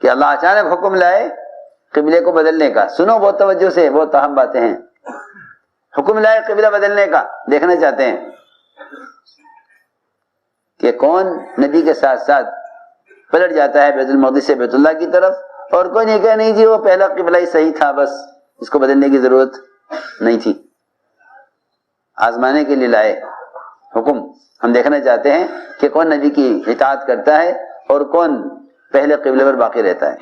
کہ اللہ اچانک حکم لائے قبلے کو بدلنے کا. سنو بہت توجہ سے، بہت اہم باتیں ہیں. حکم لائے قبلہ بدلنے کا، دیکھنا چاہتے ہیں کہ کون نبی کے ساتھ ساتھ پلٹ جاتا ہے بیت المقدس سے بیت اللہ کی طرف، اور کوئی نہیں کہا نہیں جی وہ پہلا قبلہ ہی صحیح تھا، بس اس کو بدلنے کی ضرورت نہیں تھی. آزمانے کے لیے لائے حکم. ہم دیکھنا چاہتے ہیں کہ کون نبی کی اطاعت کرتا ہے اور کون پہلے قبلے پر باقی رہتا ہے.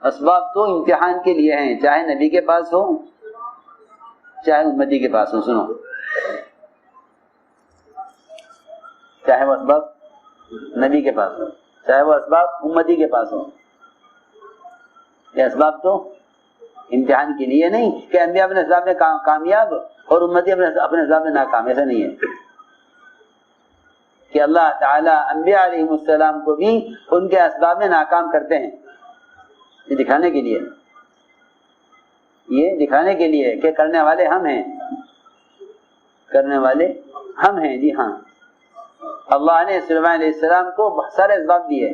اسباب تو امتحان کے لیے ہیں، چاہے نبی کے پاس ہو چاہے امتی کے پاس ہو. سنو، چاہے وہ اسباب نبی کے پاس ہو چاہے وہ اسباب امتی کے پاس ہو، یہ اسباب تو امتحان کے لیے نہیں کہ انبیاء اپنے حساب میں کامیاب اور امتی اپنے حساب میں ناکام. ایسا نہیں ہے کہ اللہ تعالیٰ انبیاء علیہ السلام کو بھی ان کے اسباب میں ناکام کرتے ہیں. یہ دکھانے کے لیے، یہ دکھانے کے لیے کہ کرنے والے ہم ہیں، کرنے والے ہم ہیں. جی ہاں، اللہ نے سلیمان علیہ السلام کو بہت سارے اسباب دیے،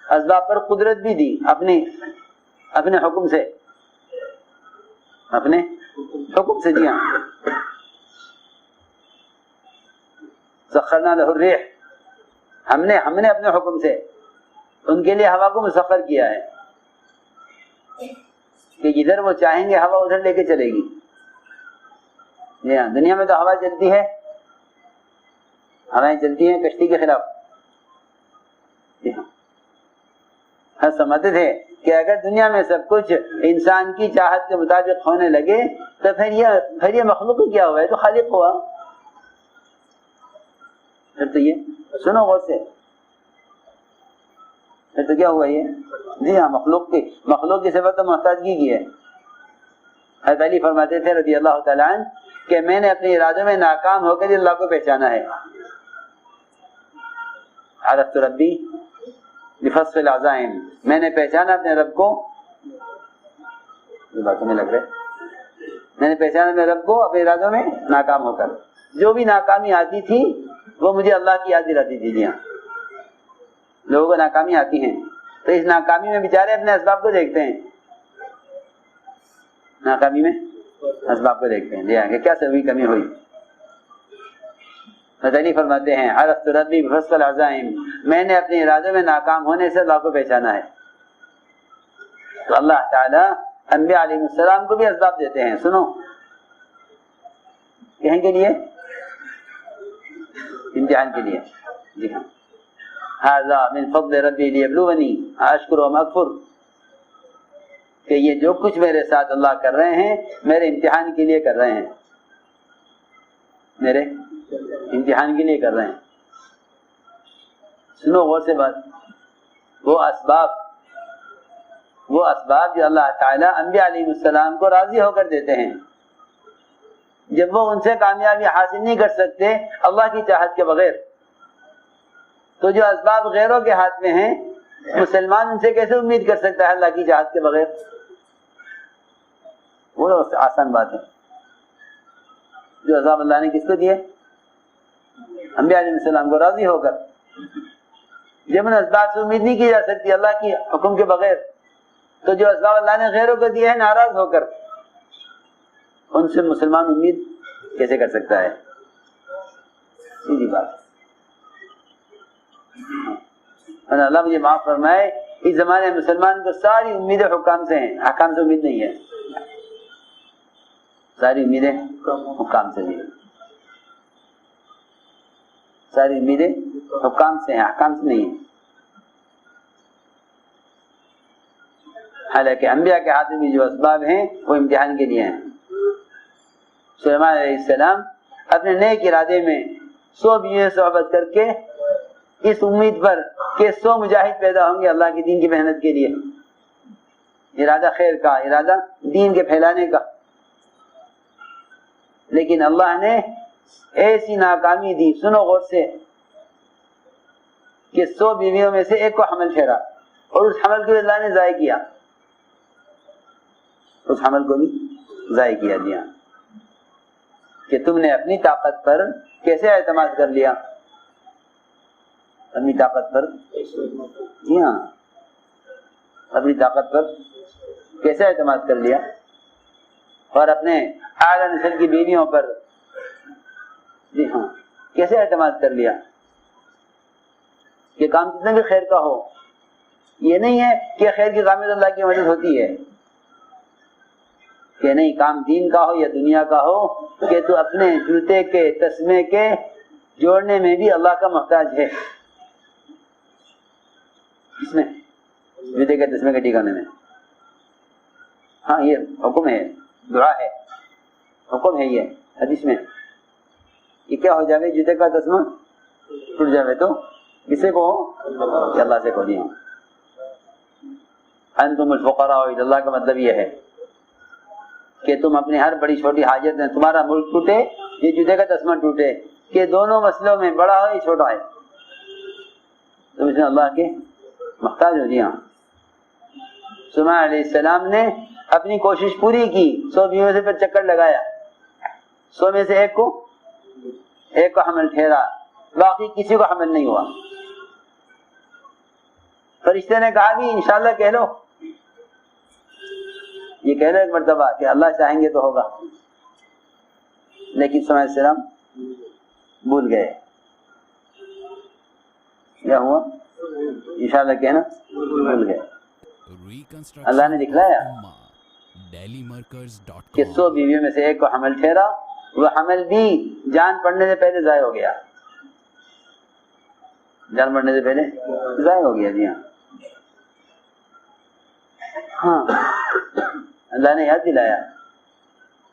اسباب پر قدرت بھی دی اپنے حکم سے، اپنے حکم سے. جی ہاں، سخرنا لہ الریح، ہم نے اپنے حکم سے ان کے لیے ہوا کو مسخر کیا ہے کہ جدھر وہ چاہیں گے ہوا ادھر لے کے چلے گی. جی ہاں، دنیا میں تو ہوا چلتی ہے، ہوائیں چلتی ہیں کشتی کے خلاف. جی ہاں، ہم سمجھتے تھے کہ اگر دنیا میں سب کچھ انسان کی چاہت کے مطابق ہونے لگے تو پھر یہ مخلوق کیا ہوا ہے، تو خالق ہوا. پھر تو یہ سنو غور سے، پھر تو کیا ہوا یہ؟ جی ہاں، مخلوق کی صفت تو محتاجگی کی ہے. حضرت علی فرماتے تھے رضی اللہ تعالیٰ عنہ کہ میں نے اپنے ارادوں میں ناکام ہو کر اللہ کو پہچانا ہے. عرفت ربی بفصل العزائم، میں نے پہچانا اپنے رب کو، یہ باتوں میں لگ رہے، میں نے پہچانا اپنے رب کو اپنے ارادوں میں ناکام ہو کر. جو بھی ناکامی آتی تھی وہ مجھے اللہ کی یاد دلاتی تھی. جی ہاں، لوگوں کو ناکامی آتی ہیں تو اس ناکامی میں بیچارے اپنے اسباب کو دیکھتے ہیں، ناکامی میں اسباب کو دیکھتے ہیں. جی ہاں، کہ کیا سبھی کمی ہوئی. حضرت فرماتے ہیں عرفت ربی بفصل العزائم، میں نے اپنے ارادوں میں ناکام ہونے سے اللہ کو پہچانا ہے. تو اللہ تعالیٰ انبیاء علیہ السلام کو بھی اسباب دیتے ہیں. سنو، کہیں کے لیے؟ امتحان کے لیے. جی ہاں، ھذا من فضل ربی لیبلونی اشکر ام اکفر، کہ یہ جو کچھ میرے ساتھ اللہ کر رہے ہیں میرے امتحان کے لیے کر رہے ہیں، میرے امتحان کے لیے کر رہے ہیں. سنو غور سے بات، وہ اسباب جو اللہ تعالیٰ انبیاء علیہ السلام کو راضی ہو کر دیتے ہیں، جب وہ ان سے کامیابی حاصل نہیں کر سکتے اللہ کی چاہت کے بغیر، تو جو اسباب غیروں کے ہاتھ میں ہیں مسلمان ان سے کیسے امید کر سکتا ہے اللہ کی چاہت کے بغیر؟ وہ آسان بات ہے. جو عذاب اللہ نے کس کو دیے؟ انبیاء علیہ السلام کو راضی ہو کر. جب ان اسباب سے امید نہیں کی جا سکتی اللہ کی حکم کے بغیر، تو جو اسباب اللہ نے غیروں کو دیے ہیں ناراض ہو کر، ان سے مسلمان امید کیسے کر سکتا ہے؟ سیدھی بات. اللہ مجھے معاف فرمائے، اس زمانے میں مسلمان کو ساری امیدیں حکام سے ہیں، حکام سے امید نہیں ہے. ساری امیدیں حکام سے نہیں، ساری امیدیں حکام سے ہیں، حکام سے نہیں ہیں. حالانکہ انبیاء کے ہاتھ میں بھی جو اسباب ہیں وہ امتحان کے لیے ہیں. سلیمان علیہ السلام اپنے نیک ارادے میں 100 بیویوں سے صحبت کر کے اس امید پر کہ 100 مجاہد پیدا ہوں گے اللہ کے دین کی محنت کے لیے، ارادہ خیر کا، ارادہ دین کے پھیلانے کا. لیکن اللہ نے ایسی ناکامی دی، سنو غور سے، کہ 100 بیویوں میں سے ایک کو حمل ٹھہرا اور اس حمل کو اللہ نے ضائع کیا، اس حمل کو بھی ضائع کیا. دیا کہ تم نے اپنی طاقت پر کیسے اعتماد کر لیا. اپنی طاقت پر، جی ہاں اپنی طاقت پر کیسے اعتماد کر لیا، اور اپنے اعلیٰ نسل کی بیویوں پر جی ہاں کیسے اعتماد کر لیا کہ کام کتنے بھی خیر کا ہو، یہ نہیں ہے کہ خیر کے کام میں اللہ کی مدد ہوتی ہے، کہ نہیں کام دین کا ہو یا دنیا کا ہو کہ تو اپنے جوتے کے تسمے کے جوڑنے میں بھی اللہ کا محتاج ہے، اس میں جوتے کے تسمے کے ٹھکانے میں، ہاں یہ حکم ہے، دعا ہے، حکم ہے یہ حدیث میں کہ کیا ہو جائے جوتے کا تسمہ ٹوٹ جائے تو کسے کو ہو کہ اللہ سے کو نہیں ہو، انتم الفقراء الی اللہ کا مطلب یہ ہے کہ تم اپنی ہر بڑی چھوٹی حاجت میں، تمہارا ملک ٹوٹے یہ جوتے کا تسمہ ٹوٹے، کہ دونوں مسئلوں میں بڑا ہو یا چھوٹا ہے تم اس میں اللہ کے محتاج ہو، جی ہاں۔ سلیمان علیہ السلام نے اپنی کوشش پوری کی، 100 بیویوں سے پھر چکر لگایا، 100 میں سے ایک کو حمل ٹھہرا، باقی کسی کو حمل نہیں ہوا۔ فرشتے نے کہا کہ انشاءاللہ کہہ لو، یہ کہہ لو ایک مرتبہ کہ اللہ چاہیں گے تو ہوگا، لیکن سلیمان علیہ السلام بھول گئے، کیا ہوا انشاءاللہ کہنا بھول گئے۔ اللہ نے دکھلایا کہ 100 بیویوں میں سے ایک کو حمل ٹھہرا، وہ حمل بھی جان پڑنے سے پہلے ضائع ہو گیا، جان پڑنے سے پہلے ضائع ہو گیا، جی ہاں۔ ہاں اللہ نے یاد دلایا،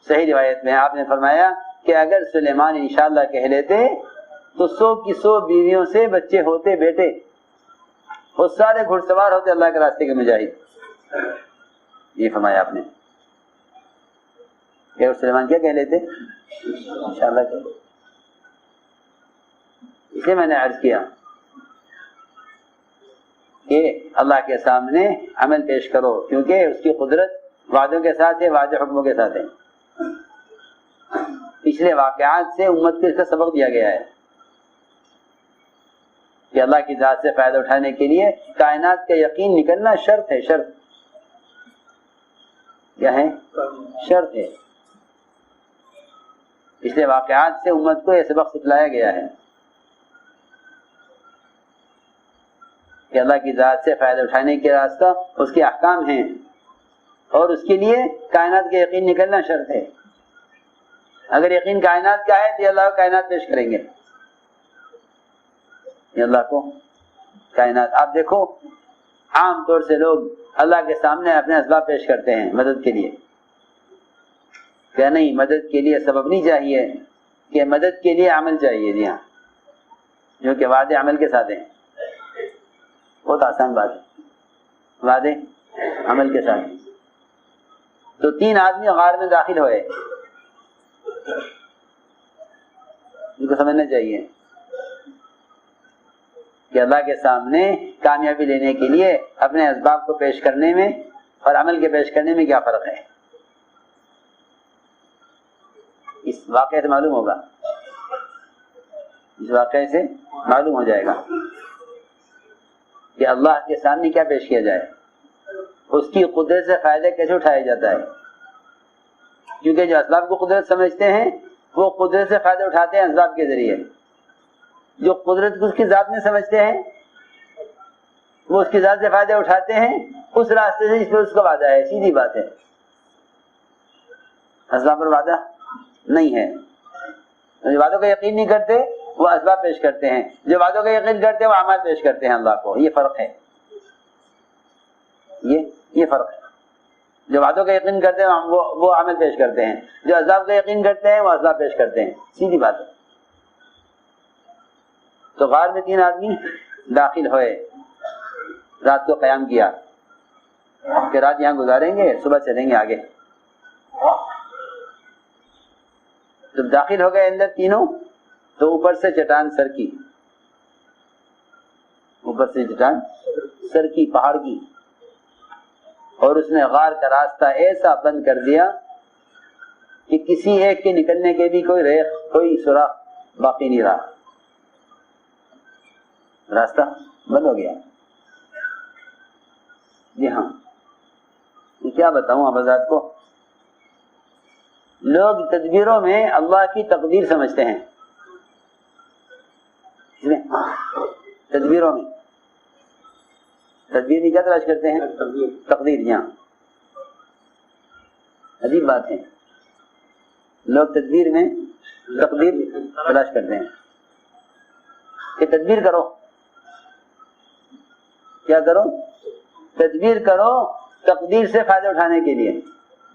صحیح روایت میں آپ نے فرمایا کہ اگر سلیمان انشاءاللہ کہہ لیتے تو 100 کی 100 بیویوں سے بچے ہوتے، بیٹے، وہ سارے گھڑ سوار ہوتے اللہ کے راستے کے مجاہد، یہ فرمایا آپ نے کہ سلیمان کیا کہہ لیتے انشاءاللہ کہہ لیتے۔ اسے میں نے عرض کیا کہ اللہ کے سامنے عمل پیش کرو، کیونکہ اس کی قدرت وعدوں کے ساتھ ہے، وعدے حکموں کے ساتھ ہے۔ پچھلے واقعات سے امت کو اس کا سبق دیا گیا ہے کہ اللہ کی ذات سے فائدہ اٹھانے کے لیے کائنات کا یقین نکلنا شرط ہے، شرط کیا ہے؟ شرط ہے۔ پچھلے واقعات سے امت کو یہ سبق سکھلایا گیا ہے کہ اللہ کی ذات سے فائدہ اٹھانے کے راستہ اس کے احکام ہیں، اور اس کے لیے کائنات کا یقین نکلنا شرط ہے۔ اگر یقین کائنات کا ہے تو اللہ کو کائنات پیش کریں گے، یہ اللہ کو کائنات۔ آپ دیکھو عام طور سے لوگ اللہ کے سامنے اپنے اسباب پیش کرتے ہیں مدد کے لیے، کہ نہیں مدد کے لیے سبب نہیں چاہیے، کہ مدد کے لیے عمل چاہیے، جی ہاں، جو کہ وعدے عمل کے ساتھ ہیں۔ بہت آسان بات ہے، وعدے عمل کے ساتھ۔ تو 3 آدمی غار میں داخل ہوئے، ان کو سمجھنا چاہیے کہ اللہ کے سامنے کامیابی لینے کے لیے اپنے اسباب کو پیش کرنے میں اور عمل کے پیش کرنے میں کیا فرق ہے، اس واقعے سے معلوم ہوگا، اس واقعے سے معلوم ہو جائے گا کہ اللہ کے سامنے کیا پیش کیا جائے، اس کی قدرت سے فائدہ کیسے اٹھایا جاتا ہے، کیونکہ جو اسباب کو قدرت سمجھتے ہیں وہ قدرت سے فائدہ اٹھاتے ہیں اسباب کے ذریعے، جو قدرت کو اس کی ذات میں سمجھتے ہیں وہ اس کی ذات سے فائدہ اٹھاتے ہیں اس راستے سے جس پر اس کا وعدہ ہے، سیدھی بات ہے۔ اسباب پر وعدہ نہیں ہے، جو وعدوں کا یقین نہیں کرتے وہ اسباب پیش کرتے ہیں، جو وعدوں کا یقین کرتے ہیں وہ اعمال پیش کرتے ہیں اللہ کو، یہ فرق ہے، یہ فرق ہے۔ جو وعدوں کا یقین کرتے ہیں وہ عمل پیش کرتے ہیں، جو اسباب کا یقین کرتے ہیں وہ اسباب پیش کرتے ہیں، سیدھی بات ہے۔ تو غار میں 3 آدمی داخل ہوئے، رات کو قیام کیا کہ رات یہاں گزاریں گے، صبح چلیں گے آگے۔ جب داخل ہو گئے اندر تینوں تو اوپر سے چٹان سرکی، اوپر سے چٹان سرکی پہاڑ کی، اور اس نے غار کا راستہ ایسا بند کر دیا کہ کسی ایک کے نکلنے کے بھی کوئی ریخ، کوئی سوراخ باقی نہیں رہا۔ راستہ بند ہو گیا. جی ہاں یہ کیا بتاؤں آپ حضرات کو, لوگ تدبیروں میں اللہ کی تقدیر سمجھتے ہیں. تدبیروں میں تدبیر میں کیا تلاش کرتے ہیں؟ تقدیر. یہاں عجیب بات ہے, لوگ تدبیر میں تقدیر تلاش کرتے ہیں کہ تدبیر کرو. کیا کرو؟ تدبیر کرو تقدیر سے فائدہ اٹھانے کے لیے.